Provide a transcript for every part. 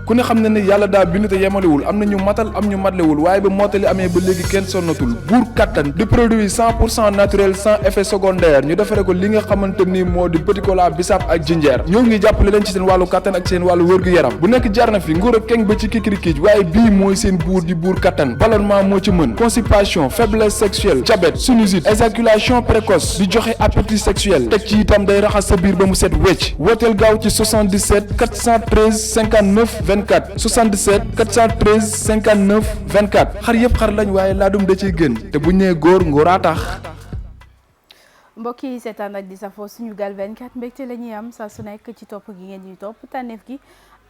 ku ne xam ne ne yàlla daa bind te yemalewul am na ñu matal am ñu matlewul waaye ba mottali amee ba léegi kenn sonnatul buur kattan di produit 100% naturel sans effet secondaire ñu defare ko li nga xamante ni moo di petit cola bisaab ak jinjeer ñoo ngi jàppale leen ci seen wàllu kattan ak seen wàllu wërgu-yaram bu nekk jarna fi nguur ak keng ba ci kikirikiij waaye bii mooy seen buur di buur kattan ballonnement moo ci mën constipation faiblesse sexuelle diabète sinusite éjaculation précoce di joxe appétit sexuel teg ci itam day raxas sa biir ba mu set wecc wooteel gaaw ci 77 413 59 24 77 413 59 24 xar yëpp xar lañ waaye laadum da ciy gën te bu ñu nee góor ngóoraa tax. mbokk yi seetaan ak di safoo Sunugal 24 mbégte la ñuy am saa su nekk ci topp gi ngeen ñuy topp tànneef gi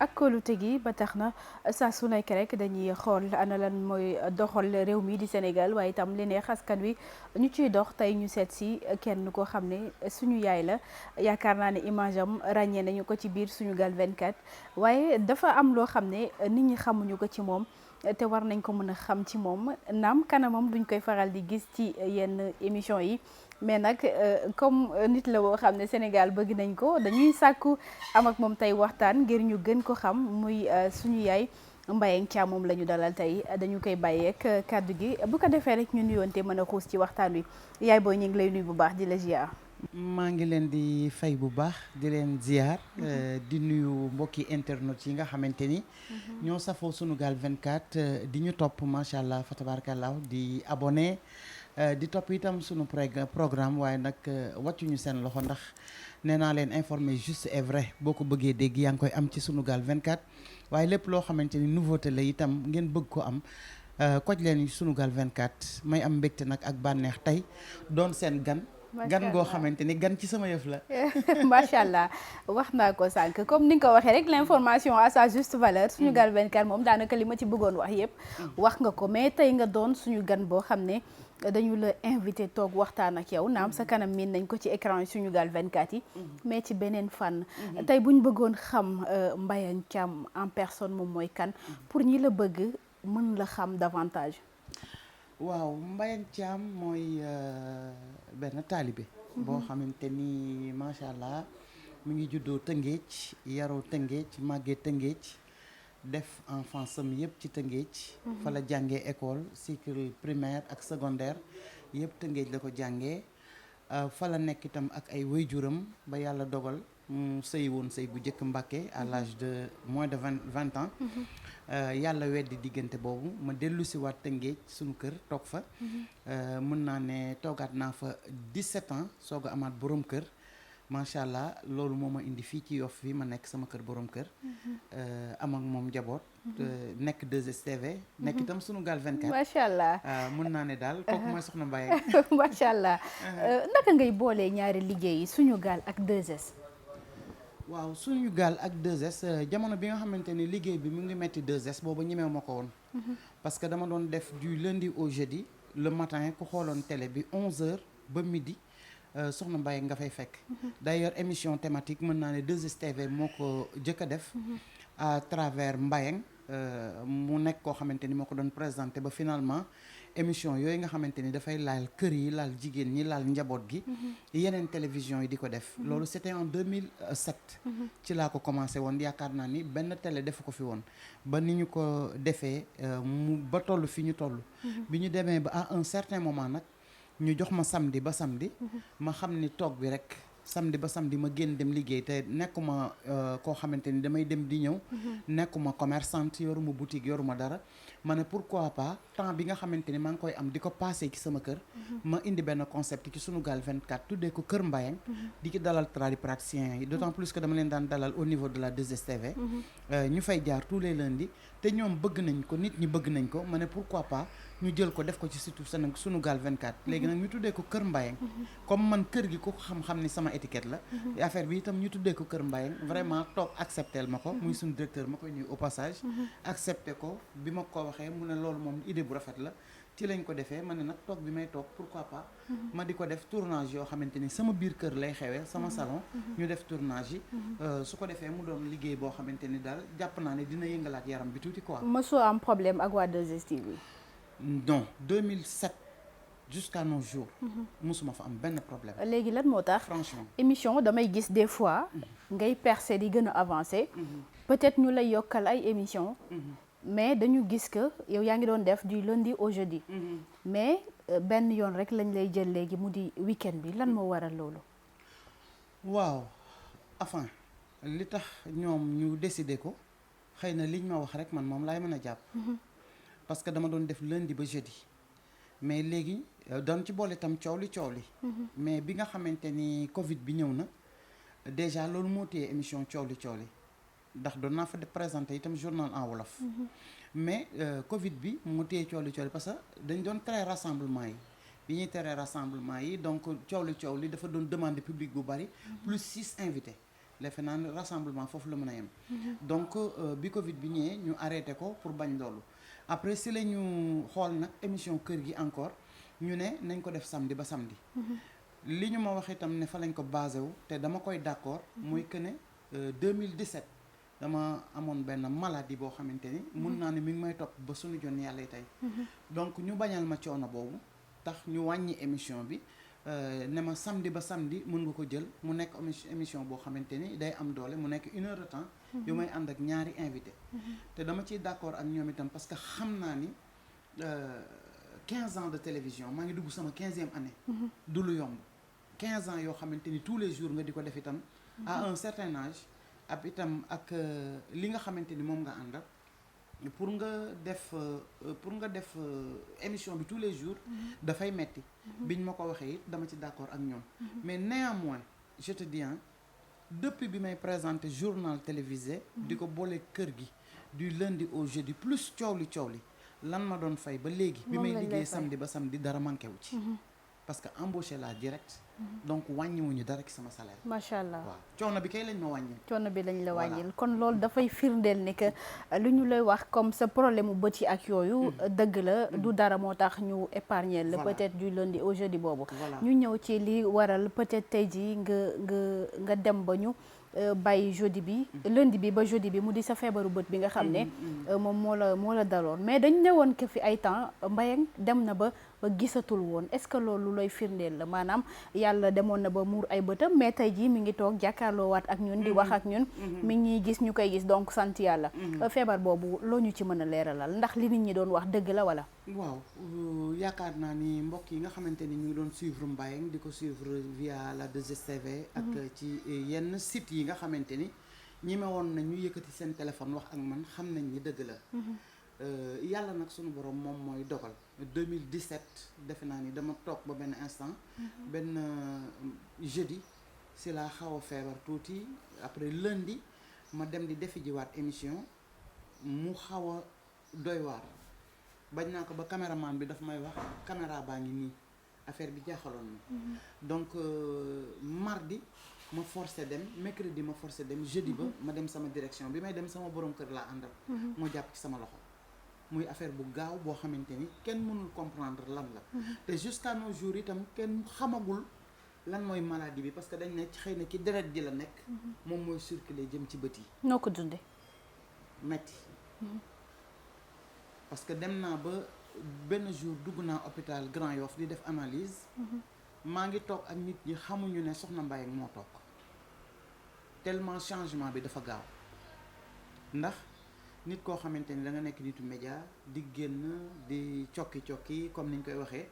ak kóolute gi ba tax na saa su nekk rek dañuy xool ana lan mooy doxal réew mi di Sénégal waaye itam li neex askan wi ñu ciy dox tey ñu seet si kenn koo xam ne suñu yaay la yaakaar naa ne image am ràññee nañu ko ci biir Sunugal 24 waaye dafa am loo xam ne nit ñi xamuñu ko ci moom te war nañ ko mën a xam ci moom naam kanamam duñ koy faral di gis ci yenn émission yi mais nag comme nit la woo xam ne Sénégal bëgg nañ ko dañuy sàkku am ak moom tey waxtaan ngir ñu gën ko xam muy suñu yaay Mbayang Thiam moom la ñu dalal tey dañu koy bàyyeek kàddu gi bu ko defee rek ñu nuyoonte mën a xuus ci waxtaan wi yaay booy ñu ngi lay nuyu bu baax di la ziar. maa ngi leen di fay bu baax di leen ziar di nuyu mbokki internet yi nga xamante ni ñoo safoo Sunugal 24 di ñu topp macha allah fa tabarakallah di abonné di topp itam sunu programme waaye nag wàccuñu seen loxo ndax nee naa leen informé juste et vrai boo ko bëggee dégg yaa ngi koy am ci Sunugal 24 waaye lépp loo xamante ni nouveauté la itam ngeen bëgg ko am koj leen Sunugal 24 may am mbégte nag ak bànneex tey doon seen gan goo xamante ni gan ci sama yëf la. macha allah wax naa ko sànq comme ni nga ko waxee rek l'information à sa juste valeur Sunugal 24 moom daanaka li ma ci bëggoon wax yëpp wax nga ko mais tey nga doon suñu gan boo xam ne dañu la invité toog waxtaan ak yow naam sa kanam miin nañ ko ci écran yi Sunugal 24 yi mais ci beneen fànn tey buñ bëggoon xam Mbayang Thiam en personne moom mooy kan pour ñi la bëgg mën la xam davantage. waaw Mbayang Thiam mooy benn taalibe boo xamante ni macha allah mu ngi juddoo Tëngéej yaroo Tëngéej màggee Tëngéej def enfance am yëpp ci Tëngéej fa la jàngee école cycle primaire ak secondaire yëpp Tëngéej la ko jàngee fa la nekk itam ak ay waajuram ba yàlla dogal mu sëy woon sëy bu njëkk Mbàkke à l'âge de moins de 20 ans yàlla weddi diggante boobu ma dellu si waat Tëngéej suñu kër toog fa mën naa ne toogaat naa fa 17 ans soog a amaat borom kër macha allah loolu moo ma indi fii ci Yoff fii ma nekk sama kër borom kër am ak moom njaboot nekk 2STV nekk itam Sunugal 24 macha allah mën naa ne daal kooku mooy soxna Mbayang macha allah naka ngay boolee ñaari liggéey yi Sunugal ak 2S. waaw Sunugal ak 2S jamono bi nga xamante ni liggéey bi mu ngi metti 2S boobu ñemew ma ko woon parce que dama doon def du lundi au jeudi le matin ku xooloon télé bi 11h ba midi soxna Mbayang nga fay fekk d'ailleurs émission thématique mën naa ne 2STV moo ko jëkk a def à travers Mbayang mu nekk koo xamante ni moo ko doon présenté ba finalement émission yooyu nga xamante ni dafay laal kër yi laal jigéen ñi laal njaboot gi yeneen télévision yi di ko def loolu c'était en 2007 ci laa ko commencé woon yaakaar naa ni benn télé defu ko fi woon ba ni ñu ko defee mu ba toll fi ñu toll bi ñu demee ba à un certain moment nag ñu jox ma samedi ba samedi ma xam ni toog bi rek samedi ba samedi ma génn dem liggéey te nekkuma koo xamante ni damay dem di ñëw nekkuma commerçante yoruma boutique yoruma dara ma ne pourquoi pas temps bi nga xamante ni maa ngi koy am di ko passé ci sama kër ma indi benn concept ci Sunugal 24 tuddee ko Kër Mbayang di ci dalal tradipraticiens yi d'autant plus que dama leen daan dalal au niveau de la 2STV ñu fay jaar tous les lundis te ñoom bëgg nañ ko nit ñi bëgg nañ ko ma ne pourquoi pas ñu jël ko def ko ci surtout Sunugal 24 léegi nag ñu tuddee ko Kër Mbayang comme man kër gi ko xam-xam ni sama étiquette la affaire bi itam ñu tuddee ko Kër Mbayang vraiment toog acceptel ma ko muy suñu directeur ma koy nuyu au passage accepté ko bi ma ko waxee mu ne loolu moom idée bu rafet la ci lañ ko defee ma ne nag toog bi may toog pourquoi pas ma di ko def tournage yoo xamante ni sama biir kër lay xewee sama salon ñu def tournage yi su ko defee mu doon liggéey boo xamante ni daal jàpp naa ne dina yëngalaat yaram bi tuuti quoi. mësoo am problème ak waa 2STV. non 2007 jusqu'à nos jours musuma fa am benn problème. léegi lan moo tax franchement émission damay gis des fois ngay percer di gën a avancer peut-être ñu lay yokkal ay émission mais dañu gis que yow yaa ngi doon def du lundi au jeudi mais benn yoon rek lañ lay jël léegi mu di week-end bi lan moo waral loolu. waaw enfin li tax ñoom ñu décider ko xëy na liñ ma wax rek man moom laay mën a jàpp parce que dama doon def lundi ba jeudi mais léegi doon ci boole itam coow li mais bi nga xamante ni Covid bi ñëw na déjà loolu moo téye émission coow li ndax doon naa fa de présenter itam journal en wolof mais Covid bi mu téye coow li parce que dañ doon tere rassemblement yi bi ñuy tere rassemblement yi donc coow li dafa doon demande publique bu bari plus 6 invités defe naa ne rassemblement foofu la mën a yem donc bi Covid bi ñëwee ñu arrêté ko pour bañ loolu après si la ñu xool nag émission kër gi encore ñu ne nañ ko def samedi ba samedi li ñu ma wax itam ne fa lañ ko basé wu te dama koy d'accord muy que ne 2017 dama amoon benn maladie boo xamante ni mun naa ne mi ngi may topp ba suñu jon yàlla tey donc ñu bañal ma coono boobu tax ñu wàññi émission bi ne ma samedi ba samedi mun nga ko jël mu nekk émission boo xamante ni day am doole mu nekk 1 heure de temps yu may ànd ak ñaari invité te dama ciy d'accord ak ñoom itam parce que xam naa ni 15 ans de télévision maa ngi dugg sama 15e année du lu yomb 15 ans yoo xamante ni tous les jours nga di ko def itam à un certain âge ab itam ak li nga xamante ni moom nga àndal pour nga def émission bi tous les jours dafay metti biñ ma ko waxee it dama ci d'accord ak ñoom mais néanmoins je te dis depuis bi may présenter journal télévisé di ko boole kër gi du lundi au jeudi plus coow li lan ma doon fay ba léegi bi may liggéey samedi ba samedi dara manqué wu ci parce que embauché la direct donc wàññiwuñu dara ci sama salaire. macha allah waaw coono bi kay lañ ma wàññil. coono bi lañ la wàññil kon loolu dafay firndeel ni que lu ñu lay wax comme sa problème mu bët yi ak yooyu. dëgg la du dara moo tax ñu épargner la peut-être du lundi au jeudi boobu. ñu ñëw ci li waral peut-être tey jii nga dem ba ñu. bàyyi jeudi bi lundi bi ba jeudi bi mu di sa feebaru bët bi nga xam ne moom moo la daloon mais dañ newoon que fi ay temps Mbayang dem na ba gisatul woon est-ce que loolu lay firndeel la maanaam yàlla demoon na ba muur ay bëtam mais tey jii mi ngi toog jàkkaarloo waat ak ñun di wax ak ñun mi ngi ñuy gis ñu koy gis donc sant yàlla feebar boobu loo ñu ci mën a leeralal ndax li nit ñi doon wax dëgg la wala waaw yaakaar naa ni mbokk yi nga xamante ni ñu ngi doon suivre Mbayang di ko suivre via la 2STV ak ci yenn sites yi nga xamante ni ñi ma woon na ñu yëkkati seen téléphone wax ak man xam nañ ni dëgg la yàlla nag sunu borom moom mooy dogal 2017 defe naa ni dama toog ba benn instant benn jeudi si laa xaw a feebar tuuti après lundi ma dem di defi jiwaat émission mu xaw a doy waar bañ naa ko ba caméraman bi daf may wax caméra baa ngi nii affaire bi jaaxaloon na donc mardi ma forcé dem mercredi ma forcé dem jeudi ba ma dem sama direction bi may dem sama borom kër laa àndal moo jàpp ci sama loxo muy affaire bu gaaw boo xamante ni kenn mënul comprendre lan la te jusqu'à nos jours itam kenn xamagul lan mooy maladie bi parce que dañ ne xëy na ci deret ji la nekk moom mooy circuler jëm ci bët yi noo ko dundee metti parce que dem naa ba benn jour dugg naa hôpital Grand Yoff di def analyse maa ngi toog ak nit ñi xamuñu ne soxna Mbayang moo toog tellement changement bi dafa gaaw ndax nit koo xamante ni da nga nekk nitu média di génn di cokki comme ni ñu koy waxee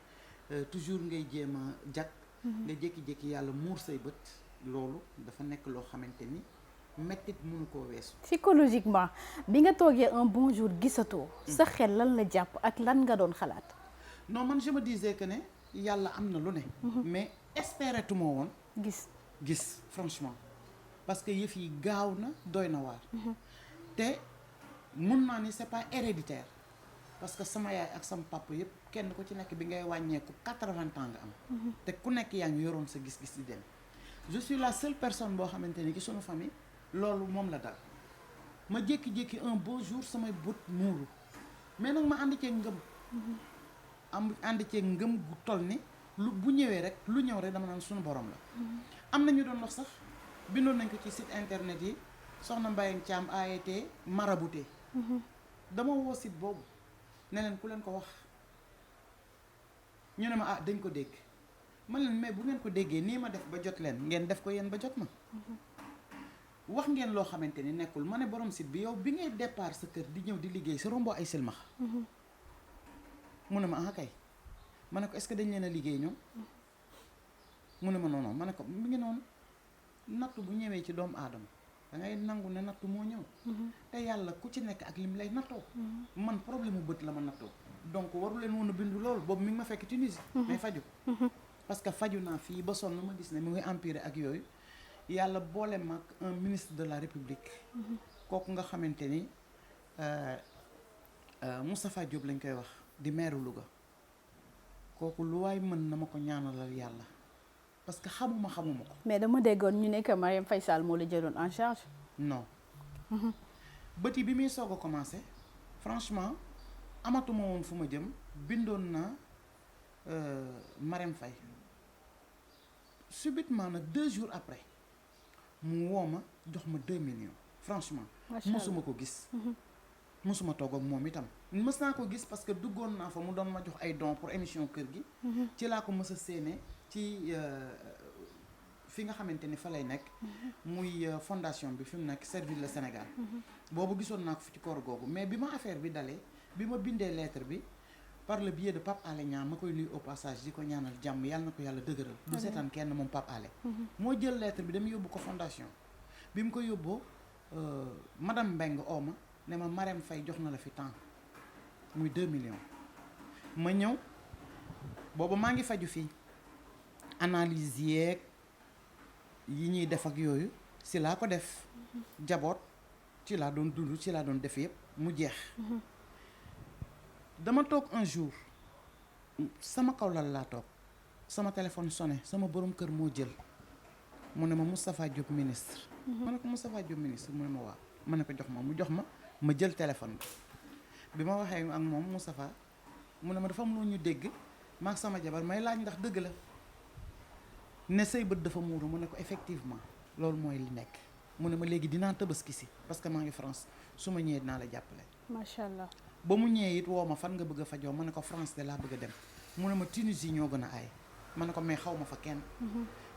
toujours ngay jéem a jag nga jékki-jékki yàlla muur say bët loolu dafa nekk loo xamante ni mettit mënu koo weesu. psychologiquement bi nga toogee un bon jour gisatoo sa xel lan la jàpp ak lan nga doon xalaat non man je me disais que ne yàlla am na lu ne mais espérer tuma woon gis franchement parce que yëf yi gaaw na doy na waar te mun naa ni c'est pas héréditaire parce que sama yaay ak sama papa yëpp kenn ku ci nekk bi ngay wàññeeku 80 ans nga am te ku nekk yaa ngi yoroon sa gis-gis di dem je suis la seule personne boo xamante ni ci sunu famille loolu moom la dal ma jékki-jékki un beau jour samay bët muuru mais nag ma ànd ceeg ngëm ànd ceeg ngëm gu toll ni lu bu ñëwee rek lu ñëw rek dama naan sunu borom la am na ñu doon wax sax bindoon nañ ko ci site internet yi soxna Mbayang Thiam a été maraboutée dama woo site boobu ne leen ku leen ko wax ñu ne ma dañ ko dégg man leen mais bu ngeen ko déggee nii ma def ba jot leen ngeen def ko yéen ba jot ma wax ngeen loo xamante ni nekkul ma ne borom site bi yow bi ngay départ sa kër di ñëw di liggéey sa rombo ay silmax mu ne ma ah kay ma ne ko est-ce que dañ leen a liggéey ñoom mu ne ma non ma ne ko mi ngi noonu nattu bu ñëwee ci doomu aadama da ngay nangu ne nattu moo ñëw te yàlla ku ci nekk ak lim lay nattoo man problème mu bët la ma nattoo donc waru leen woon a bindu loolu boobu mi ngi ma fekk Tunisie mais faju parce que faju naa fii ba sonn ma gis ne mu ngi empiré ak yooyu yàlla boole mag un ministre de la République kooku nga xamante ni Moustapha Diop lañ koy wax di maire Louga kooku lu waay mën na ma ko ñaanalal yàlla parce que xamuma ko mais dama déggoon ñu ne que Marième Faye Sall moo la jëloon en charge non bët yi bi muy soog a commencé franchement amatuma woon fu ma jëm bindoon naa Marième Faye subitement nag 2 jours après mu woo ma jox ma 2 millions franchement mosuma ko gis mosuma toog ak moom itam mës naa ko gis parce que duggoon naa fa mu doon ma jox ay dons pour émission kër gi ci laa ko mës a séene ci fi nga xamante ni fa lay nekk muy fondation bi fi mu nekk Servir le Sénégal boobu gisoon naa ko fi ci koor googu mais bi ma affaire bi dalee bi ma bindee lettre bi par le biais de Pape Alé Niang ma koy nuyu au passage di ko ñaanal jàmm yàlla na ko yàlla dëgëral du seetaan kenn moom Pape Alé moo jël lettre bi dama yóbbu ko fondation bi mu ko yóbboo madame Mbengue oo ma ne ma Marième Faye jox na la fi temps muy 2 millions ma ñëw boobu maa ngi faju fii analyse yeeg yi ñuy def ak yooyu si laa ko def jaboot ci laa doon dund ci laa doon def yëpp mu jeex dama toog un jour sama kaw lal laa toog sama téléphone sonné sama borom kër moo jël mu ne ma Moustapha Diop ministre ma ne ko Moustapha Diop ministre mu ne ma waaw ma ne ko jox ma mu jox ma jël téléphone bi ma waxee ak moom Moustapha mu ne ma dafa am lu ñu dégg maag sama jabar may laaj ndax dëgg la ne say bët dafa muuru mu ne ko effectivement loolu mooy li nekk mu ne ma léegi dinaa tabaski si parce que maa ngi France su ma ñëwee dinaa la jàppale macha allah ba mu ñëwee it woo ma fan nga bëgg a fajoo ma ne ko France de laa bëgg a dem mu ne ma Tunisie ñoo gën a aay ma ne ko mais xaw ma fa kenn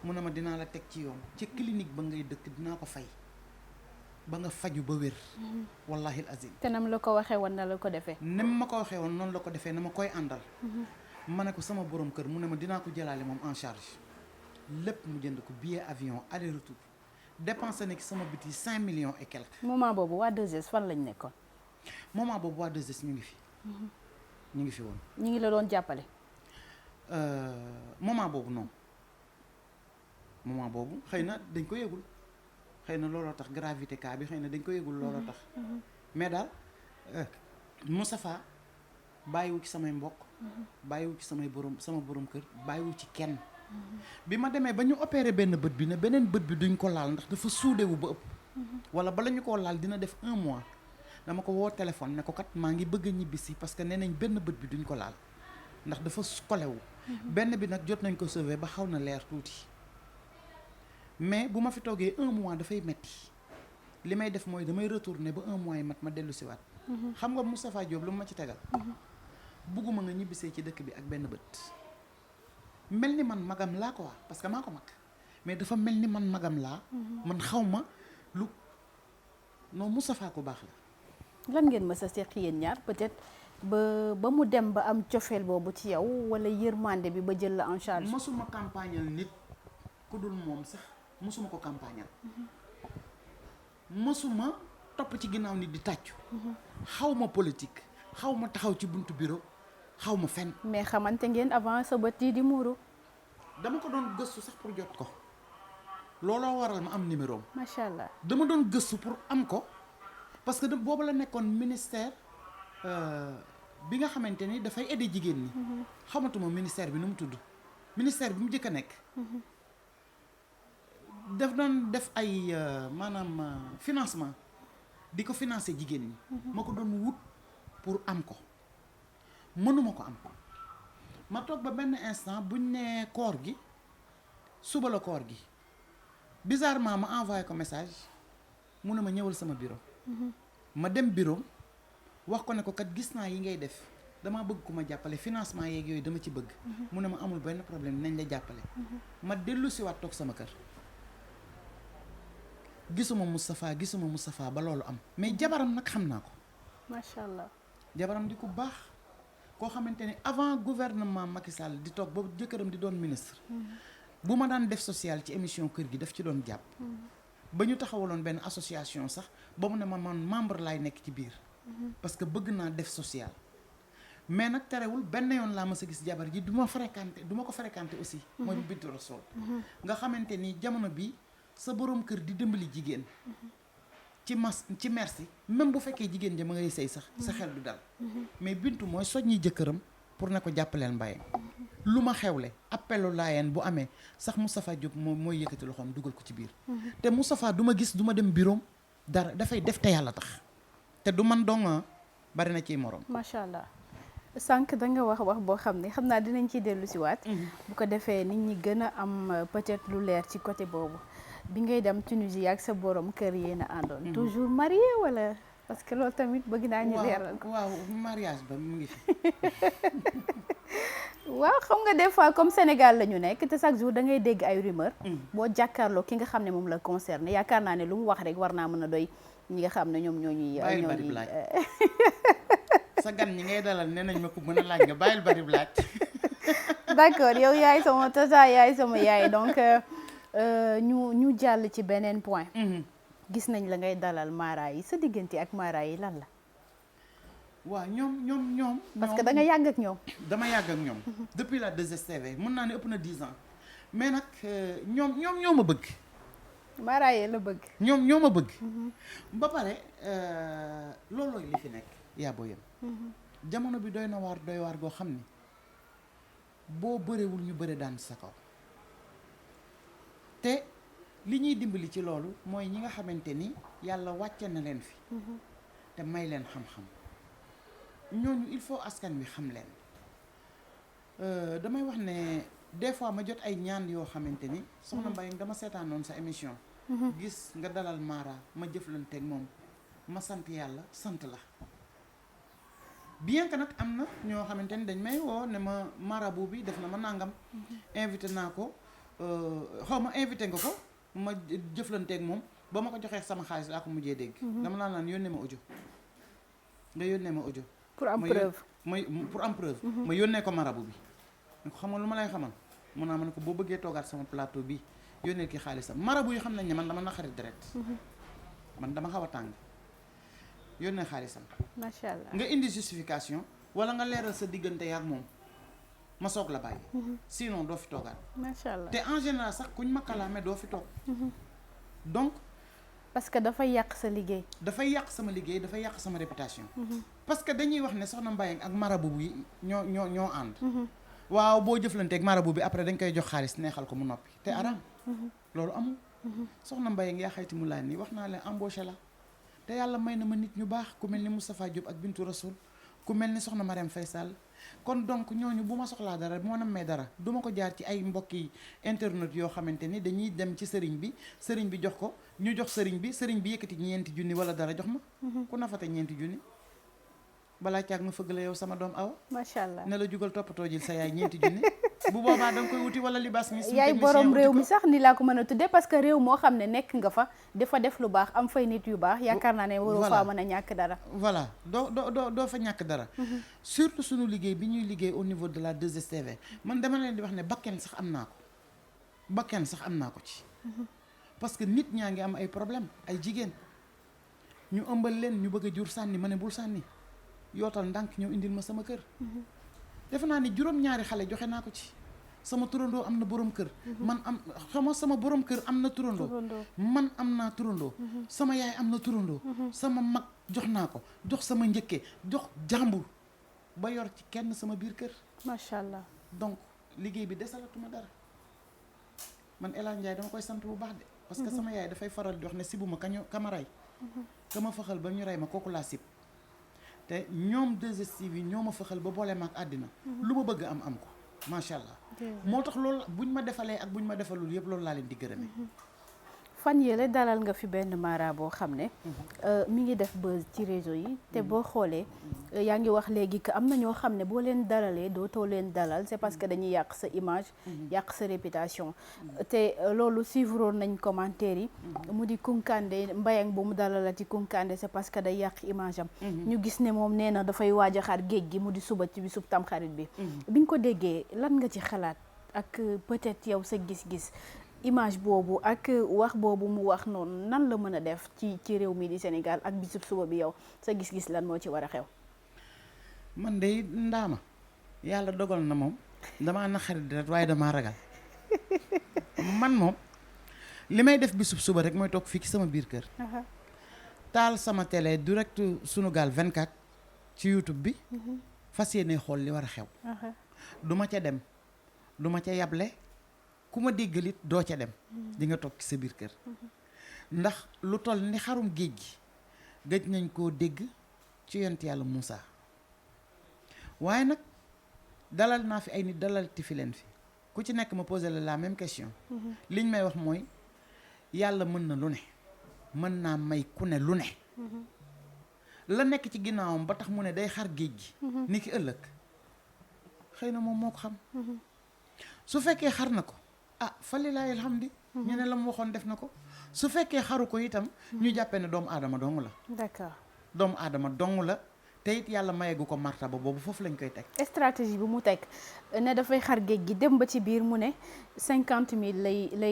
mu ne ma dinaa la teg ci yoon ci clinique ba ngay dëkk dinaa ko fay ba nga faju ba wér wallahi azim te nam la ko waxee woon na la ko defee nem ma ko waxee woon noonu la ko defee na ma koy àndal ma ne ko sama borom kër mu ne ma dinaa ko jëlaale moom en charge lépp mu jënd ko billet avion aller retour dépensé na ci sama biti 5 millions et quelques moment boobu waa 2S fan lañ nekkoon moment boobu waa 2S ñu ngi fi ñu ngi fi woon ñu ngi la doon jàppale moment boobu non moment boobu xëy na dañ ko yëgul xëy na looloo tax gravité cas bi xëy na dañ ko yëgul looloo tax mais daal Moustapha bàyyiwu ci samay mbokk bàyyiwu ci sama borom kër bàyyiwu ci kenn bi ma demee ba ñu opéré benn bët bi ne beneen bët bi duñ ko laal ndax dafa suudewu ba ëpp wala bala ñu koo laal dina def 1 mois dama ko woo téléphone ne ko kat maa ngi bëgg a ñibbisi parce que nee nañ benn bët bi duñ ko laal ndax dafa kolewu benn bi nag jot nañ ko sauver ba xaw na leer tuuti mais bu ma fi toogee 1 mois dafay metti li may def mooy damay retourner ba 1 mois yi mat ma dellu siwaat xam nga Moustapha Diop lu ma ci tegal bugguma nga ñibbisee ci dëkk bi ak benn bët mel ni man magam laa ko wax parce que maa ko mag mais dafa mel ni man magam laa man xaw ma lu non Moustapha ku baax la lan ngeen mës a seq yéen ñaar peut-être ba mu dem ba am cofeel boobu ci yow wala yërmande bi ba jël la en charge mësuma campagnal nit ku dul moom sax mësuma ko campagnal mësuma topp ci ginnaaw nit di tàccu xaw ma politique xaw ma taxaw ci buntu bureau xaw ma fenn mais xamante ngeen avant sa bët yi di muuru dama ko doon gëstu sax pour jot ko looloo waral ma am numéro am macha allah dama doon gëstu pour am ko parce que boobu la nekkoon ministère bi nga xamante ni dafay aider jigéen ñi xamatuma ministère bi nu mu tudd ministère bi mu jëkk a nekk daf doon def ay maanaam financement di ko financer jigéen ñi ma ko doon wut pour am ko mënuma ko am ma toog ba benn instant buñ ne koor gi suba la koor gi bizarrement ma envoyé ko message mu ne ma ñëwal sama bureau ma dem bureau wax ko ne ko kat gis naa yi ngay def dama bëgg ku ma jàppale financement yeeg yooyu dama ci bëgg mu ne ma amul benn problème nañ la jàppale ma dellu si waat toog sama kër gisuma Moustapha ba loolu am mais jabaram nag xam naa ko. macha allah. jabaram di ku baax koo xamante ni avant gouvernement Macky Sall di toog ba jëkkëram di doon ministre. bu ma daan def social ci émission kër gi daf ci doon jàpp. ba ñu taxawaloon benn association sax ba mu ne ma man membre laay nekk ci biir. parce que bëgg naa def social. mais nag terewul benn yoon laa ma sa gis jabar ji du ma ko fréquenté aussi. mooy Bintu Rasoul. nga xamante ni jamono bi sa borom kër di dimbali jigéen. ci merci même bu fekkee jigéen ja ma ngay sëy sax sa xel du dal. mais Bintu mooy soññi jëkkëram pour ne ko jàppaleel Mbayang. lu ma xewle appelu laayeen bu amee sax Moustapha Diop mooy yëkkati loxoom dugal ko ci biir. te Moustapha du ma gis du ma dem bureau dara dafay def te yàlla tax. te du man dong bari na ciy morom. macha allah sànq da nga wax boo xam ne xam naa dinañ ciy dellu si waat. bu ko defee nit ñi gën a am peut-être lu leer ci côté boobu. bi ngay dem Tunisie ak sa borom kër yéen a àndoon. toujours marié wala parce que loolu tamit bëgg naa ñu leeral ko. waaw mariage ba mu ngi fi. waaw xam nga des fois comme Sénégal la ñu nekk te chaque jour da ngay dégg ay rumeur. boo jàkkaarloo ki nga xam ne moom la concerné yaakaar naa ne lu mu wax rek war naa mën a doy ñi nga xam ne ñoom ñoo ñuy. sa gan ñi ngay dalal nee nañ ma ko mën a laaj nga bàyyil bari laaj. d'accord yow yaay sama tata yaay sama yaay donc ñu jàll ci beneen point. gis nañ la ngay dalal mara yi sa diggante ak mara yi lan la. waaw ñoom. parce que da nga yàgg ak ñoom. dama yàgg ak ñoom. depuis la 2STV mën naa ne ëpp na 10 ans mais nag ñoo ma bëgg. mara yi la bëgg. ñoo ma bëgg. ba pare loolooy li fi nekk yaa boo yem. jamono bi doy waar goo xam ni boo bërewul ñu bëre daan sa kaw te li ñuy dimbali ci loolu mooy ñi nga xamante ni yàlla wàcce na leen fi te may leen xam-xam ñooñu il faut askan wi xam leen damay wax ne des fois ma jot ay ñaan yoo xamante ni soxna Mbayang dama seetaanoon sa émission gis nga dalal Mara ma jëflanteeg moom ma sant yàlla sant la bien que nag am na ñoo xamante ni dañ may woo ne ma marabu bi def na ma nàngam invité naa ko xaw ma invité nga ko ma jëflanteeg moom ba ma ko joxee sama xaalis laa ko mujjee dégg dama laa naan yónnee ma audio nga yónnee ma audio pour am preuve pour am preuve ma yónnee ko marabu bi nga ko xam nga lu ma lay xamal mun naa ma ne ko boo bëggee toogaat sama plateau bi yónnee ki xaalisam marabu yi xam nañ ne man dama naqari deret man dama xaw a tàng yónnee xaalisam macha allah nga indi justification wala nga leeral sa diggante yaak moom ma soog la bàyyi sinon doo fi toogaat macha allah te en général sax kuñ ma kalaame doo fi toog donc parce que dafay yàq sa liggéey dafay yàq sama liggéey dafay yàq sama réputation parce que dañuy wax ne soxna Mbayang ak marabu bi ñoo ànd waaw boo jëflanteeg marabu bi après dañ koy jox xaalis neexal ko mu noppi te araam loolu amul soxna Mbayang yaa xayti mu laa nii wax naa leen embauché la te yàlla may na ma nit ñu baax ku mel ni Moustapha Diop ak Bintu Rasoul ku mel ni soxna Mariam Faye Sall kon donc ñooñu bu ma soxlaa dara bu ma nammee dara du ma ko jaar ci ay mbokki internet yoo xamante ni dañuy dem ci sëriñ bi jox ko ñu jox sëriñ bi yëkkati ñeenti junni wala dara jox ma ku nafate ñeenti junni balaa caag ma fëgg la yow sama doom awa macha allah ne la jugal toppatoo jil sa yaay ñeenti junni bu boobaa da nga koy wuti wala libaas mi yaay borom réew mi sax ni laa ko mën a tuddee parce que réew moo xam ne nekk nga fa dafa def lu baax am fay nit yu baax yaakaar naa ne waroo faa mën a ñàkk dara voilà doo fa ñàkk dara surtout suñu liggéey bi ñuy liggéey au niveau de la 2STV man dama leen di wax ne bakken sax am naa ko ci parce que nit ñaa ngi am ay problème ay jigéen ñu ëmbal leen ñu bëgg a jur sànni ma ne bul sànni yootal ndànk ñëw indil ma sama kër defe naa ni juróom-ñaari xale joxe naa ko ci sama turandoo am na borom kër man am xama sama borom kër am na turandoo man am naa turandoo sama yaay am na turandoo sama mag jox naa ko jox sama njëkke jox jàmbur ba yor ci kenn sama biir kër macha allah donc liggéey bi desalatuma dara man El Hadj Ndiaye dama koy sant bu baax de parce que sama yaay dafay faral di wax ne sibuma kama rey ka ma faxal ba ñu rey ma kooku laa sib te ñoom 2STV ñoo ma fëxal ba boole ma ak àddina lu ma bëgg am ko macha allah moo tax loolu buñ ma defalee ak buñ ma defalul yëpp loolu laa leen di gërëme fan yële dalal nga fi benn mara boo xam ne mi ngi def buzz ci réseau yi te boo xoolee yaa ngi wax léegi que am na ñoo xam ne boo leen dalalee dootoo leen dalal c'est parce que dañuy yàq sa image yàq sa réputation te loolu suivre nañ commentaire yi mu di Kunkande Mbayang bu mu dalalati Kunkande c'est parce que day yàq image am ñu gis ne moom nee na dafay waaj a xaar géej gi mu di suba ci bisub Tamxarit bi biñ ko déggee lan nga ci xalaat ak peut-être yow sa gis-gis image boobu ak wax boobu mu wax noonu nan la mën a def ci réew mi di Sénégal ak bisub suba bi yow sa gis-gis lan moo ci war a xew. man de ndaama yàlla dogal na moom damaa naqari deret waaye damaa ragal man moom li may def bisub suba rek mooy toog fii ci sama biir kër. taal sama télé direct Sunugal 24 ci YouTube bi. fas yéene xool li war a xew. du ma ca dem du ma ca yable ku ma déggalit doo ca dem. di nga toog ci sa biir kër. ndax lu toll ni xarum géej gi gëj nañ koo dégg ci yonent yàlla Moussa waaye nag dalal naa fi ay nit dalalti fi leen fi ku ci nekk ma posé la même question. liñ may wax mooy yàlla mën na lu ne mën naa may ku ne lu ne. la nekk ci ginnaawam ba tax mu ne day xar géej gi. ni ki ëllëg xëy na moom moo ko xam. su fekkee xar na ko fa lillaahi alhamdi. ñu ne la mu waxoon def na ko su fekkee xaru ko itam. ñu jàppee ne doomu aadama dong la. d'accord doomu aadama dong la te it yàlla mayeegu ko martaba boobu foofu lañ koy teg. stratégie bi mu teg ne dafay xar géej gi dem ba ci biir mu ne 50 000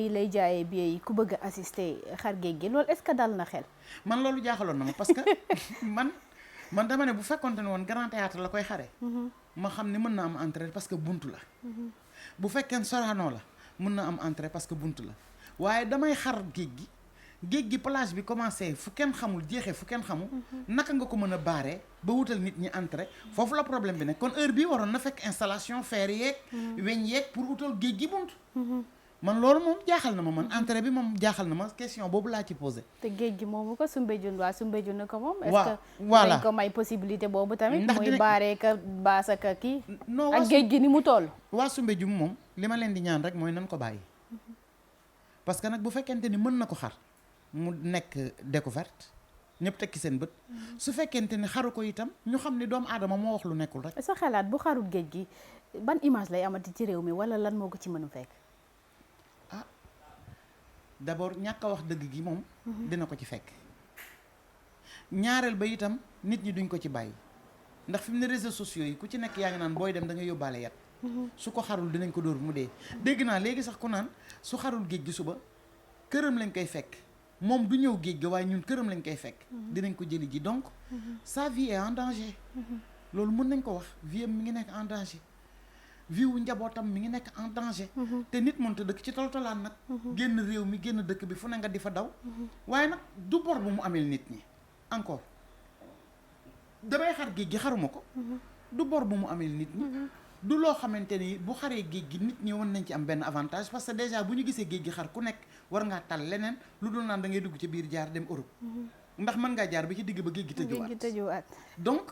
lay jaayee billets yi ku bëgg a assister xar géej gi loolu est-ce que dal na xel. man loolu jaaxaloon na ma parce que man dama ne bu fekkonte ne woon grand théâtre la koy xare ma xam ne mën na am entrée parce que buntu la. bu fekkee Sorano la mën na am entrée parce que buntu la waaye damay xar géej gi plage bi commencé fu kenn xamul jeexee fu kenn xamul. naka nga ko mën a baaree ba wutal nit ñi entrée foofu la problème bi nekk kon heure bii waroon na fekk installation fer yeeg. weñ yeeg pour wutal géej gi bunt. man loolu moom jaaxal na ma man entrée bi moom jaaxal na ma question boobu laa ci posé. te géej gi moomu ko Soumbédioune waa Soumbédioune ko moom. waaw est-ce que voilà dañ ko may possibilité boobu tamit. ndax muy baaree ka baasa ka kii. non ak géej gi ni mu toll. waa Soumbédioune moom li ma leen di ñaan rek mooy nan ko bàyyi. parce que nag bu fekkente ni mën na ko xar mu nekk découverte ñëpp tekki seen bët. su fekkente ni xaru ko itam ñu xam ni doomu aadama moo wax lu nekkul rek. sa xalaat bu xarul géej gi ban image lay amati ci réew mi wala lan moo ko ci mën a fekk. d'abord ñàkk a wax dëgg gi moom. dina ko ci fekk. ñaareel ba itam nit ñi duñ ko ci bàyyi ndax fi mu ne réseaux sociaux yi ku ci nekk yaa ngi naan booy dem da nga yóbbaale yat. su ko xarul dinañ ko dóor mu dee. dégg naa léegi sax ku naan su xarul géej gi suba këram lañ koy fekk moom du ñëw géej ga waaye ñun këram lañ koy fekk. dinañ ko jëli ji donc. sa vie est en danger. loolu mën nañ ko wax vie am mi ngi nekk en danger. vie wu njabootam mi ngi nekk en danger. te nit mënta dëkk ci toltolaan nag. génn réew mi génn dëkk bi fu ne nga di fa daw. waaye nag du bor bu mu ameel nit ñi encore damay xar géej gi xaruma ko. du bor bu mu ameel nit ñi. du loo xamante ni bu xaree géej gi nit ñi mën nañ ci am benn avantage parce que déjà bu ñu gisee géej gi xar ku nekk war ngaa tal leneen lu dul naan da ngay dugg ci biir jaar dem Europe. ndax mën ngaa jaar bi ci digg ba géej gi tëjuwaat donc.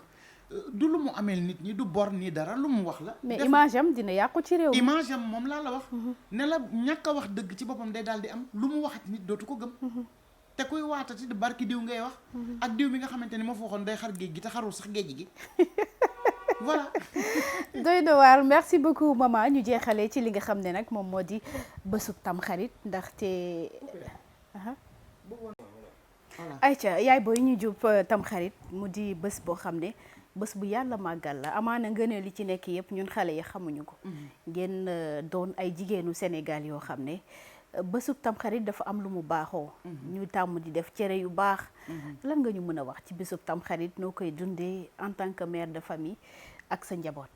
du lu mu ameel nit ñi du bor nii dara lu mu wax la. mais image am dina yàqu ci réew mi. image am moom laa la wax. ne la ñàkk a wax dëgg ci boppam day daal di am lu mu waxati nit dootu ko gëm. te kuy waatati di barki diw ngay wax. ak diw bi nga xamante ni moo fa waxoon day xar géej gi te xarul sax géej gi. voilà. doy na waar merci beaucoup maman ñu jeexalee ci li nga xam ne nag moom moo di bésub Tamxarit ndaxte. ayca yaay booy ñu jub Tamxarit mu di bés boo xam ne. bés bu yàlla màggal la amaana ngëneel li ci nekk yëpp ñun xale yi xamuñu ko. ngeen doon ay jigéenu Sénégal yoo xam ne bésub Tamxarit dafa am lu mu baaxoo. ñu tàmm di def cere yu baax. lan nga ñu mën a wax ci bésub Tamxarit noo koy dundee en tant que mère de famille ak sa njaboot.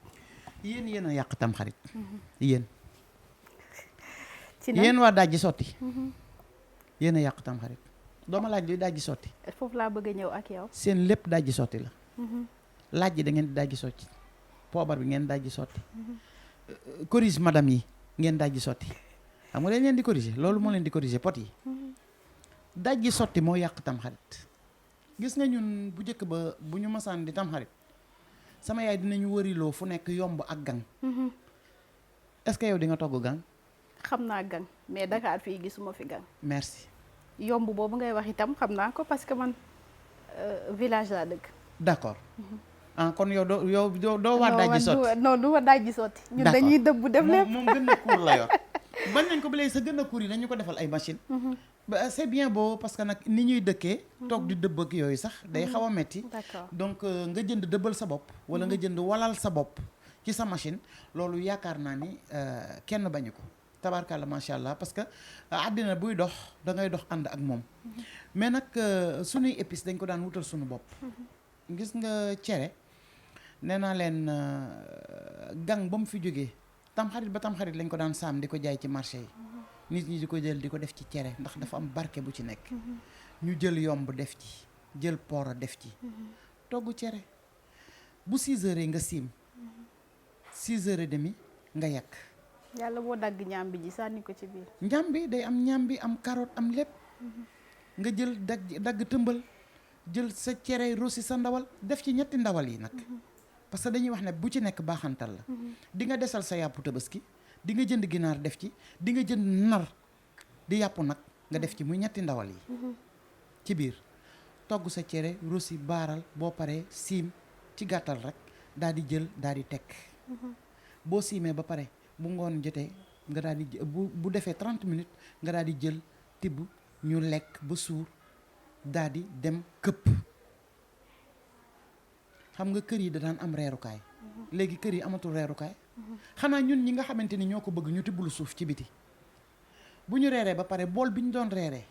yéen a yàq Tamxarit. yéen. ci nag yéen waa Dajji Sotti. yéen a yàq Tamxarit dooma laaj luy Dajji Sotti. foofu laa bëgg a ñëw ak yow. seen lépp Dajji Sotti la. laaj ji da ngeen di dajji sotti poobar bi ngeen dajji sotti corrige madame yi ngeen dajji sotti xam nga dañ leen di corriger loolu moo leen di corriger pot yi dajji sotti moo yàq Tamxarit gis nga ñun bu njëkk ba bu ñu masaan di Tamxarit sama yaay dinañu wëriloo fu nekk yomb ak gang est-ce que yow di nga togg gang. xam naa gang mais Dakar fii gisuma fi gang. merci yomb boobu ngay wax itam xam naa ko parce que man village laa dëkk. d'accord kon yow doo waa dajji sotti. non du ma dajji sotti. ñun dañuy dëbb def lépp moom gën a kuur la yor. bañ nañ ko ba léegi sa gën a kuur yi dañu ko defal ay machine ba c'est bien beau parce que nag ni ñuy dëkkee toog di dëbb ak yooyu sax day xaw a metti. d'accord donc nga jënd dëbbal sa bopp wala nga jënd walal sa bopp ci sa machine loolu yaakaar naa ni kenn bañu ko tabarkalla macha allah parce que àddina buy dox da ngay dox ànd ak moom mais nag suñuy épices dañ ko daan wutal suñu bopp. gis nga cere nee naa leen gang ba mu fi jógee tamxarit ba tamxarit lañ ko daan saam di ko jaay ci marché yi nit ñi di ko jël di ko def ci cere ndax dafa am barke bu ci nekk. ñu jël yomb def ci jël poora def ci togg cere bu 6 heures nga siim 6 heures et demi nga yàq. yàlla boo dagg ñambi ji sànni ko ci biir. ñambi day am ñambi am carotte am lépp nga jël dagg tëmbal jël sa cere rosi sa ndawal def ci ñetti ndawal yi nag parce que dañuy wax ne bu ci nekk baaxantal la di nga desal sa yàppu tabaski di nga jënd ginaar def ci di nga jënd nar di yàppu nag nga def ci muy ñetti ndawal yi ci biir togg sa cere rosi baaral boo paree siim ci gàttal rek daal di jël daal di tekk boo siimee ba pare bu ngoon jotee nga daal di bu defee 30 minutes nga daal di jël tibb ñu lekk ba suur daal di dem këpp. xam nga kër yi da daan am reerukaay léegi kër yi amatul reerukaay xanaa ñun ñi nga xamante ni ñoo ko bëgg ñu tibblu suuf ci biti bu ñu reeree ba pare bool bi ñu doon reeree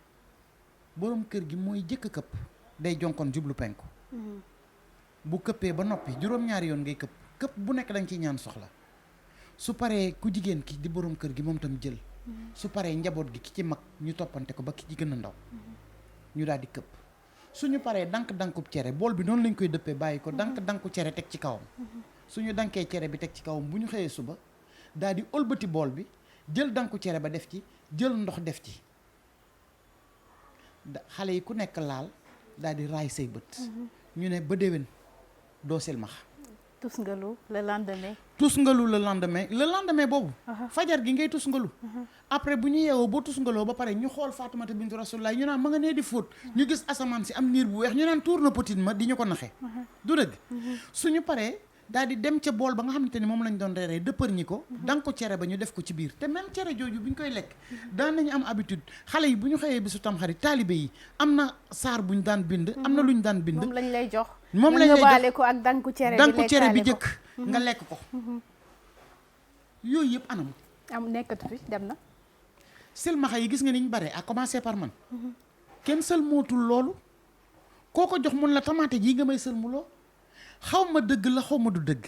boroom kër gi mooy jëkk këpp day jonkoon jublu penku bu këppee ba noppi juróom-ñaari yoon ngay këpp bu nekk dañ ciy ñaan soxla su paree ku jigéen ki di boroom kër gi moom tam jël su paree njaboot gi ki ci mag ñu toppante ko ba ki ci gën a ndaw ñu daal di këpp suñu paree dank-dankub cere bool bi noonu lañ koy dëppee bàyyi ko dank-danku cere teg ci kawam suñu dankee cere bi teg ci kawam bu ñu xëyee suba daal di ëlbati bool bi jël danku cere ba def ci jël ndox def ci xale yi ku nekk laal daal di raay say bët ñu ne ba déwén doo silmax tusngalu le lendemain. tusngalu le lendemain boobu fajar gi ngay tusngalu après bu ñu yeewoo boo tusngaloo ba pare ñu xool Faatumata bintu Rasulullah ñu naan ma nga nee di fóot ñu gis asamaan si am niir bu weex ñu naan tuur na potin ma di ñu ko naxe du dëgg suñu paree daal di dem ca bool ba nga xamante ni moom lañ doon reeree dëppër ñi ko danga ko cere ba ñu def ko ci biir te même cere jooju bu ñu koy lekk daan nañu am habitude xale yi bu ñu xëyee bisu tamxarit taalibe yi am na saar bu ñu daan bind am na lu ñu daan bind moom lañ lay jox moom lañ lay jox ko ak danku cere bi jëkk nga lekk ko yooyu yëpp anam am nekkatu fi dem na silmaxa yi gis nga ni ñu bare à commencer par man kenn sël mootul loolu koo ko jox mun la tamaate jii nga may sël mu loo xaw ma dëgg la xaw ma du dëgg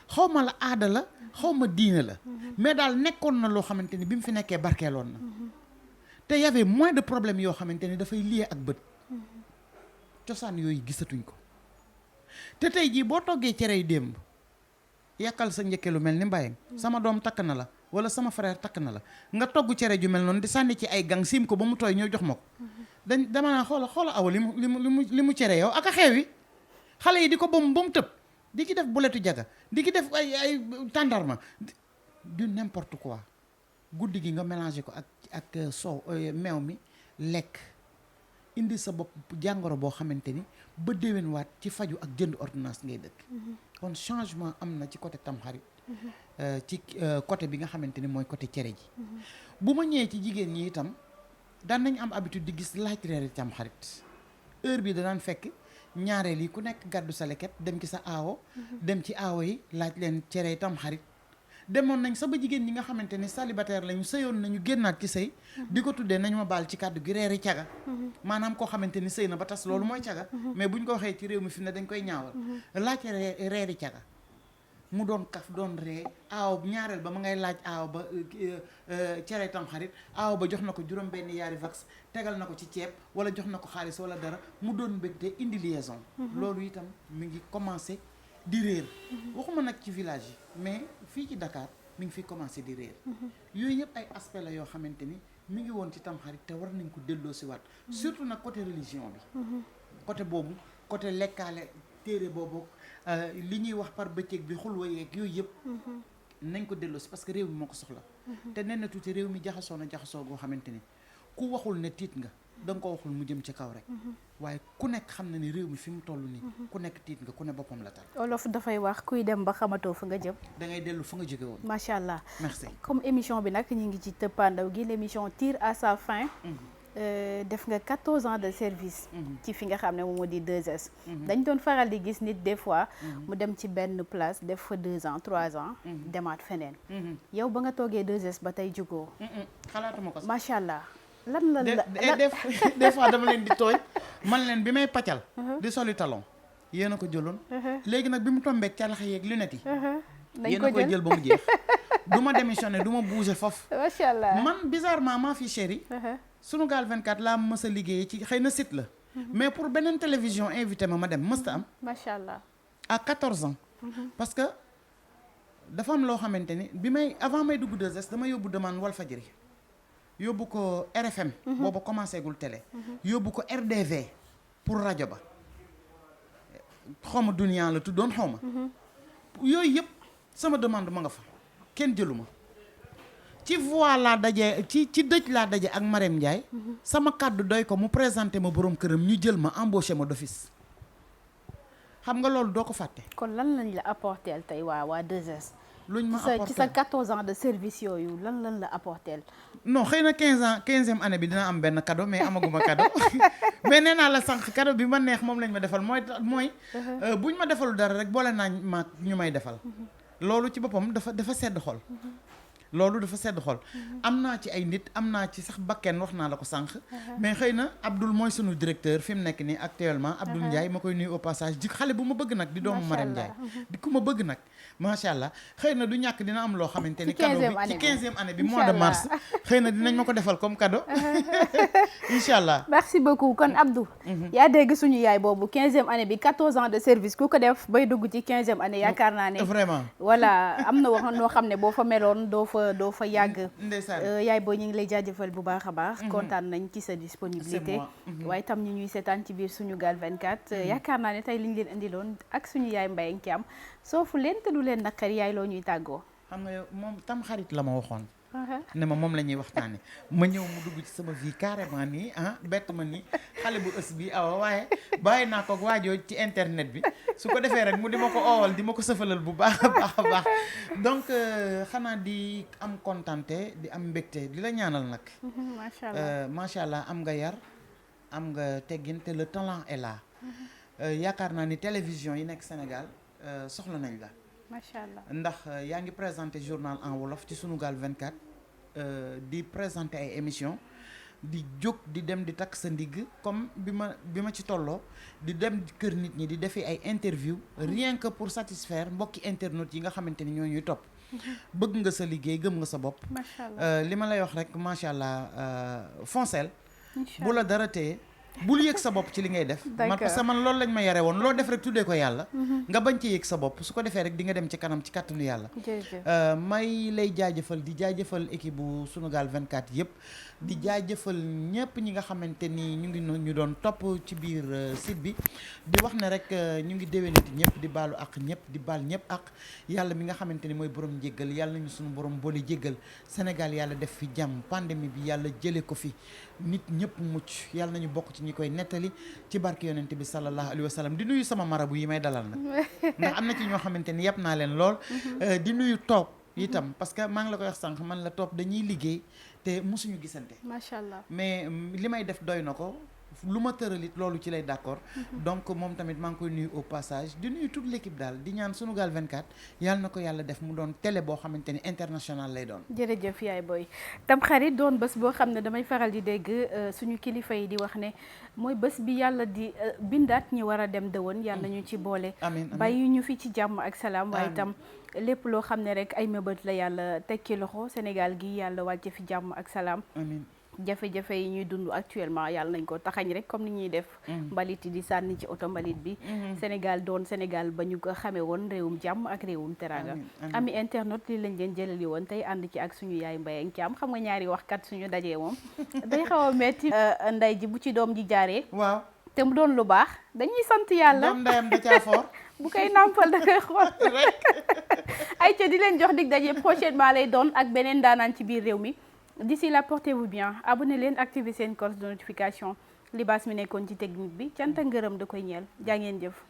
xaw ma la aada la xaw ma diine la mais daal nekkoon na loo xamante ni bi mu fi nekkee barkeeloon na te y avait moins de problèmes yoo xamante ni dafay lié ak bët cosaan yooyu gisatuñ ko te tey jii boo toggee cere yi démb yàkkal sa njëkke lu mel ni mbayang sama doom takk na la wala sama frère takk na la nga togg cere ju mel noonu di sànni ci ay gang siim ko ba mu tooy ñëw jox ma ko dama naa xoola awa li mu cere yow ak a xeewi xale yi di ko ba mu tëb di ci def buletu jaga di ci def ay tàndarma du n'importe quoi guddi gi nga mélangé ko ak soow meew mi lekk indi sa bopp jàngoro boo xamante ni ba déwén waat ci faju ak jënd ordonnance ngay dëkk kon changement am na ci côté tamxarit ci côté bi nga xamante ni mooy côté cere ji bu ma ñëwee ci jigéen ñi itam daan nañ am habitude di gis laaj reeri tamxarit heure bi danaan fekk ñaareel yi ku nekk gàddu sa leket dem ci sa aawo dem ci aawo yi laaj leen cere tamxarit demoon nañ sa ba jigéen ñi nga xamante ni célibataire lañu sëyoon nañu génnaat ci sëy di ko tuddee nañu ma baal ci kàddu gi reeri caga maanaam koo xamante ni sëy na ba tas loolu mooy caga mais buñ ko waxee ci réew mi fi ne dañ koy ñaawal laaj reeri caga mu doon kaf doon ree aaw ñaareel ba ma ngay laaj aaw ba cere tamxarit aaw ba jox na ko juróom benn yaari vax tegal na ko ci ceeb wala jox na ko xaalis wala dara mu doon mbégte indi liaison loolu itam mi ngi commencé di réer waxuma nag ci village yi mais fii ci Dakar mi ngi fi commencé di réer yooyu yëpp ay aspect la yoo xamante ni mi ngi woon ci tamxarit te war nañ ko delloo si waat surtout nag côté religion bi côté boobu côté lekkaale téere boobu li ñuy wax par bëccëg bi xulwa yeeg yooyu yëpp nañ ko delloo si parce que réew mi moo ko soxla te nee na tuuti réew mi jaxasoo na jaxasoo goo xamante ni ku waxul ne tiit nga da nga ko waxul mu jëm ci kaw rek waaye ku nekk xam na ni réew mi fi mu toll nii ku nekk tiit nga ku ne boppam la tal. olof dafay wax kuy dem ba xamatoo fa nga jëm. da ngay dellu fa nga jóge woon. macha allah merci. comme émission bi nag ñu ngi ci tëppaandaw gi l'émission tire à sa fin. def nga 14 ans de service. ci fi nga xam ne moom moo di 2S. dañ doon faral di gis nit des fois. mu dem ci benn place def fa 2 ans 3 ans. demaat feneen. yow ba nga toogee 2S ba tey jugoo. xalaatuma ko sax macha allah. lan la des fois dama leen di tooñ man leen bi may paccal. di soli talon yéen a ko jëloon. léegi nag bi mu tombeek calax yeeg lunettes yi. yéen a koy jël ba mu jeex. du ma démissionné du ma bouger foofu. macha allah man bizarrement maa fi chéri. Sunugal 24 laa mës a liggéeyee ci xëy na site la. mais pour beneen télévision invité ma dem mësta am. macha allah à 14 ans. parce que dafa am loo xamante ni bi may avant may dugg 2S dama yóbbu demande Walfadjri yóbbu ko RFM. booba commencé gul télé. yóbbu ko RDV pour rajo ba xawma Dunia la tuddoon xawma. yooyu yëpp sama demande ma nga fa kenn jëlu ma. ci voix laa daje ci dëj laa daje ak Marème Ndiaye. sama kàddu doy ko mu présenté ma borom këram ñu jël ma embauché ma d'office. xam nga loolu doo ko fàtte. kon lan lañ la apporteel tey waa 2S. luñ ma apporté ci sa 14 ans de service yooyu lan la apporteel. non xëy na 15e année bi dina am benn cadeau mais amaguma cadeau mais nee naa la sànq cadeau bi ma neex moom lañ ma defal mooy buñ ma defalul dara rek boole naa ma ñu may defal. loolu ci boppam dafa sedd xol. loolu dafa sedd xol. am naa ci ay nit am naa ci sax bakken wax naa la ko sànq. mais xëy na Abdoul mooy sunu directeur fi mu nekk nii actuellement. Abdoul Ndiaye ma koy nuyu au passage di xale bu ma bëgg nag. di doomu Marème Ndiaye. di ku ma bëgg nag. macha allah xëy na du ñàkk dina am loo xamante ni. cadeau bi ci 15e année bi mois de mars. xëy na dinañ ma ko defal comme cadeau. incha allah. merci beaucoup kon Abdou. yaa dégg suñu yaay boobu 15e année bi 14 ans de service ku ko def bay dugg ci 15e année yaakaar naa ne. vraiment voilà am na wax noo xam ne boo fa meloon doo fa yàgg. ndeysaan yaay boo ñu ngi lay jaajëfal bu baax a baax. kontaan nañ ci sa disponibilité. waaye tam ñu ñuy seetaan ci biir Sunugal 24. yaakaar naa ne tey liñ leen indiloon ak suñu yaay Mbaye Thiam soofu leen te du leen naqari yaay loo ñuy tàggoo. xam nga yow moom tam xarit la ma waxoon. ne ma moom la ñuy waxtaane ma ñëw mu dugg ci sama vie carrément nii bett ma nii xale bu ës bi awa waaye bàyyi naa ko waajoo ci internet bi su ko defee rek mu di ma ko oowal di ma ko sëfalal bu baax a baax a baax donc xanaa di am kontante di am mbégte di la ñaanal nag. macha allah macha allah am nga yar am nga teggin te le talent est là. yaakaar naa ni télévision yi nekk Sénégal soxla nañ la. macha allah ndax yaa ngi présenté journal en wolof ci Sunugal 24 di présenté ay émissions di jóg di dem di takk sa ndigg comme bi ma ci tolloo di dem kër nit ñi di defee ay interview rien que pour satisfaire mbokki internautes yi nga xamante ni ñoo ñuy topp. bëgg nga sa liggéey gëm nga sa bopp. macha allah li ma lay wax rek macha allah foncel bu la dara téye bul yëg sa bopp ci li ngay def. man parce que man loolu lañ ma yare woon loo def rek tuddee ko yàlla. nga bañ ci yëg sa bopp su ko defee rek di nga dem ci kanam ci kàttanu yàlla. may lay jaajëfal di jaajëfal équipe bu Sunugal 24 yëpp. di jaajëfal ñëpp ñi nga xamante ni ñu doon topp ci biir site bi di wax ne rek ñu ngi déwénati ñëpp di baalu ak ñëpp di baal ñëpp ak yàlla mi nga xamante ni mooy borom jéggal yàlla nañu suñu borom boole jéggal Sénégal yàlla def fi jàmm pandémie bi yàlla jële ko fi nit ñëpp mucc yàlla nañu bokk ci ñi koy nettali ci barke yonent bi sallallahu alayhi wa sallam di nuyu sama marabu yi may dalal nag ndax am na ci ñoo xamante ni yàpp naa leen lool di nuyu toog itam parce que maa ngi la koy wax sànq man la topp dañuy liggéey te mosuñu gisante. macha allah mais li may def doy na ko lu ma tëralit loolu ci lay d'accord. donc moom tamit maa ngi koy nuyu au passage di nuyu toute l'équipe daal di ñaan Sunugal 24 yàlla na ko yàlla def mu doon télé boo xamante ni international lay doon. jërëjëf yaay booy Tamxarit doon bés boo xam ne damay faral di dégg suñu kilifa yi di wax ne mooy bés bi yàlla di bindaat ñi war a dem dëwoon yàlla ñu ci boole. amiin bàyyi ñu fi ci jàmm ak salaam. waaye itam lépp loo xam ne rek ay mëbët la yàlla tekki loxo Sénégal gi yàlla wàcce fi jàmm ak salaam. amiin jafe-jafe yi ñuy dund actuellement yàlla nañ ko taxañ rek comme ni ñuy def. mbalit yi di sànni ci oto mbalit bi. Sénégal doon Sénégal ba ñu ko xamee woon réewum jàmm ak réewum teraanga. ami internet li lañ leen jëlali woon tey ànd ci ak suñu yaay Mbaye Thiam xam nga ñaari waxkat suñu dajee moom day xaw a metti nday ji bu ci doom ji jaaree. waaw te mu doon lu baax dañuy sant yàlla. doom ndeyam da caa foor. bu koy nàmpal da koy xool rek. ay ca di leen jox dig daje prochainement lay doon ak beneen daanaan ci biir réew mi. d'ici là portez-vous bien abonné leen activer seen cloche de notification libaas mi nekkoon ci technique bi cant ak ngërëm da koy ñeel jaa ngeen jëf.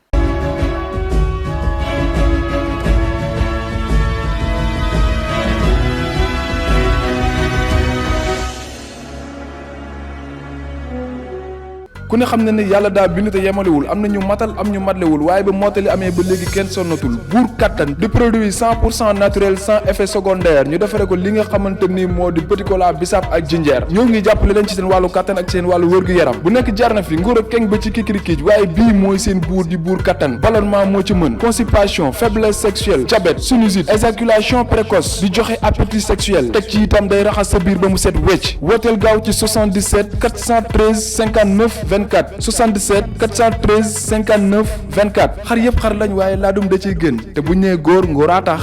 ku ne xam na ne yàlla daa bind te yemalewul am na ñu matal am ñu matlewul waaye ba mottali amee ba léegi kenn sonnatul buur kattan di produit 100% naturel sans effet secondaire ñu defare ko li nga xamante ni moo di petit cola bisaab ak jinjeer ñoo ngi jàppale leen ci seen wàllu kattan ak seen wàllu wërgu-yaram bu nekk jar na fi nguur ak keng ba ci kikirikiij waaye bii mooy seen buur di buur kattan ballonnement moo ci mën constipation faiblesse sexuelle diabète sinusite éjaculation précoce di joxe appétit sexuel teg ci itam day raxas sa biir ba mu set wecc wooteel gaaw ci 77 413 59 24 77 413 59 24 xar yëpp xar lañ waaye laadum da ciy gën te bu ñu nee góor ngóoraa tax